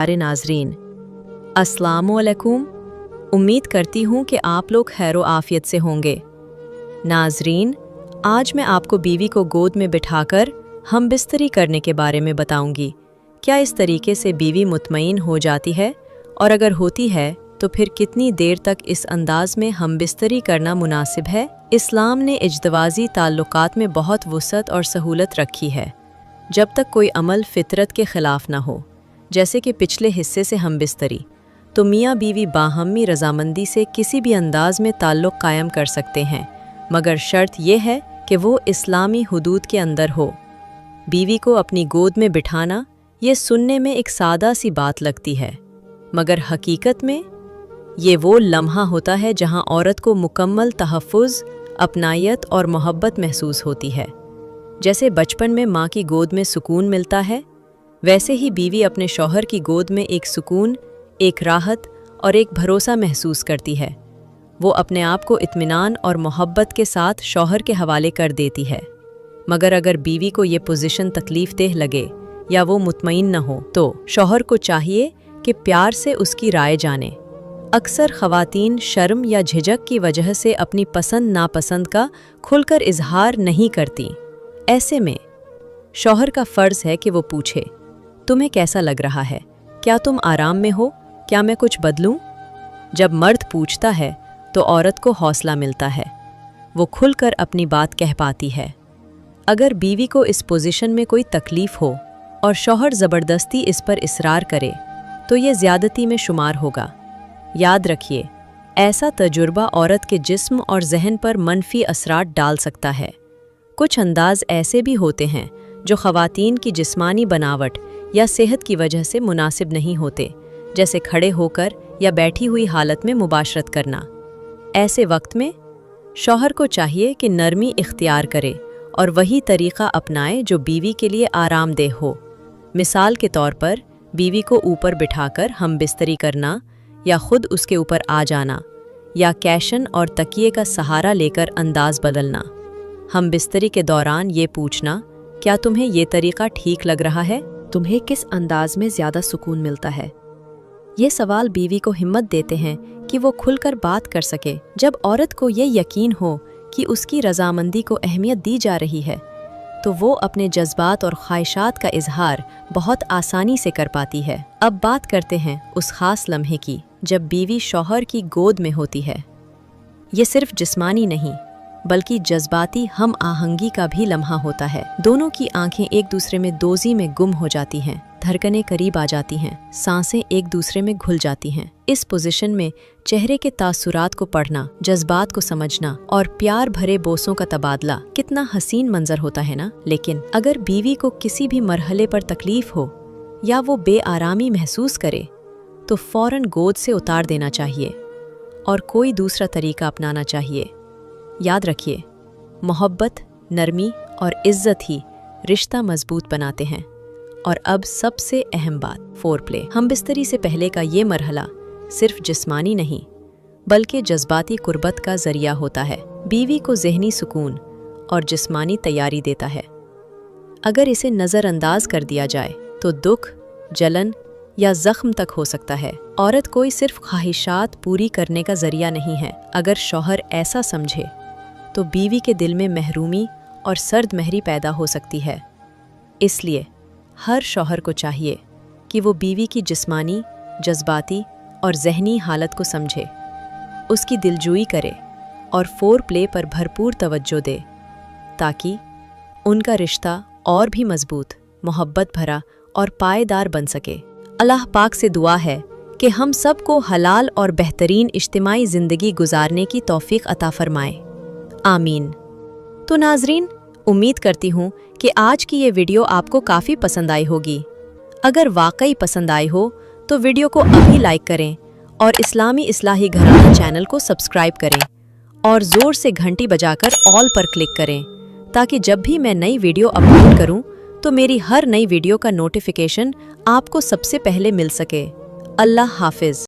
प्यारे नाजरीन, अस्सलामुअलैकुम। उम्मीद करती हूँ कि आप लोग खैरो आफियत से होंगे। नाजरीन, आज मैं आपको बीवी को गोद में बिठाकर हम बिस्तरी करने के बारे में बताऊंगी। क्या इस तरीके से बीवी मुतमईन हो जाती है, और अगर होती है तो फिर कितनी देर तक इस अंदाज में हम बिस्तरी करना मुनासिब है? इस्लाम ने इज्दवाजी ताल्लुकात में बहुत वुसअत और सहूलत रखी है, जब तक कोई अमल फितरत के ख़िलाफ़ ना हो, जैसे कि पिछले हिस्से से हम बिस्तरी, तो मियाँ बीवी बाहमी रजामंदी से किसी भी अंदाज में ताल्लुक़ कायम कर सकते हैं, मगर शर्त यह है कि वो इस्लामी हुदूद के अंदर हो। बीवी को अपनी गोद में बिठाना ये सुनने में एक सादा सी बात लगती है, मगर हकीकत में ये वो लम्हा होता है जहाँ औरत को मुकम्मल तहफ़्फ़ुज़, अपनायत और मोहब्बत महसूस होती है। जैसे बचपन में माँ की गोद में सुकून मिलता है, वैसे ही बीवी अपने शौहर की गोद में एक सुकून, एक राहत और एक भरोसा महसूस करती है। वो अपने आप को इत्मीनान और मोहब्बत के साथ शौहर के हवाले कर देती है। मगर अगर बीवी को ये पोजीशन तकलीफ़देह लगे या वो मुतमईन न हो, तो शौहर को चाहिए कि प्यार से उसकी राय जाने। अक्सर ख़वातीन शर्म या झिझक की वजह से अपनी पसंद नापसंद का खुलकर इजहार नहीं करती। ऐसे में शौहर का फ़र्ज़ है कि वो पूछे, तुम्हें कैसा लग रहा है? क्या तुम आराम में हो? क्या मैं कुछ बदलूं? जब मर्द पूछता है तो औरत को हौसला मिलता है, वो खुलकर अपनी बात कह पाती है। अगर बीवी को इस पोजीशन में कोई तकलीफ़ हो और शौहर ज़बरदस्ती इस पर इसरार करे, तो ये ज़्यादती में शुमार होगा। याद रखिए, ऐसा तजुर्बा औरत के जिस्म और जहन पर मनफी असरात डाल सकता है। कुछ अंदाज ऐसे भी होते हैं जो ख़वातीन की जिस्मानी बनावट या सेहत की वजह से मुनासिब नहीं होते, जैसे खड़े होकर या बैठी हुई हालत में मुबाशरत करना। ऐसे वक्त में शौहर को चाहिए कि नरमी इख्तियार करे और वही तरीक़ा अपनाए जो बीवी के लिए आरामदेह हो। मिसाल के तौर पर बीवी को ऊपर बिठाकर हम बिस्तरी करना, या खुद उसके ऊपर आ जाना, या कैशन और तकिए का सहारा लेकर अंदाज बदलना। हम बिस्तरी के दौरान ये पूछना, क्या तुम्हें ये तरीक़ा ठीक लग रहा है? तुम्हें किस अंदाज में ज़्यादा सुकून मिलता है? ये सवाल बीवी को हिम्मत देते हैं कि वो खुलकर बात कर सके। जब औरत को ये यकीन हो कि उसकी रजामंदी को अहमियत दी जा रही है, तो वो अपने जज्बात और ख्वाहिशात का इजहार बहुत आसानी से कर पाती है। अब बात करते हैं उस ख़ास लम्हे की जब बीवी शौहर की गोद में होती है। ये सिर्फ जिस्मानी नहीं, बल्कि जज्बाती हम आहंगी का भी लम्हा होता है। दोनों की आंखें एक दूसरे में दोज़ी में गुम हो जाती हैं, धड़कनें करीब आ जाती हैं, सांसें एक दूसरे में घुल जाती हैं। इस पोजीशन में चेहरे के तासुरात को पढ़ना, जज्बात को समझना और प्यार भरे बोसों का तबादला कितना हसीन मंजर होता है ना। लेकिन अगर बीवी को किसी भी मरहले पर तकलीफ हो या वो बेआरामी महसूस करे, तो फ़ौरन गोद से उतार देना चाहिए और कोई दूसरा तरीका अपनाना चाहिए। याद रखिए, मोहब्बत, नरमी और इज्जत ही रिश्ता मजबूत बनाते हैं। और अब सबसे अहम बात, फोरप्ले। हम बिस्तरी से पहले का ये मरहला सिर्फ जिस्मानी नहीं, बल्कि जज्बाती कुर्बत का ज़रिया होता है। बीवी को ज़हनी सुकून और जिस्मानी तैयारी देता है। अगर इसे नज़रअंदाज कर दिया जाए तो दुख, जलन या ज़ख्म तक हो सकता है। औरत कोई सिर्फ ख्वाहिशात पूरी करने का ज़रिया नहीं है। अगर शौहर ऐसा समझे तो बीवी के दिल में महरूमी और सर्द महरी पैदा हो सकती है। इसलिए हर शौहर को चाहिए कि वो बीवी की जिस्मानी, जज्बाती और ज़हनी हालत को समझे, उसकी दिलजोई करे और फोर प्ले पर भरपूर तवज्जो दे, ताकि उनका रिश्ता और भी मजबूत, मोहब्बत भरा और पायदार बन सके। अल्लाह पाक से दुआ है कि हम सब को हलाल और बेहतरीन इज्तिमाई ज़िंदगी गुजारने की तौफीक अता फरमाए। आमीन। तो नाजरीन, उम्मीद करती हूँ कि आज की ये वीडियो आपको काफ़ी पसंद आई होगी। अगर वाकई पसंद आई हो तो वीडियो को अभी लाइक करें और इस्लामी इस्लाही घराना चैनल को सब्सक्राइब करें और ज़ोर से घंटी बजाकर ऑल पर क्लिक करें, ताकि जब भी मैं नई वीडियो अपलोड करूँ तो मेरी हर नई वीडियो का नोटिफिकेशन आपको सबसे पहले मिल सके। अल्लाह हाफिज़।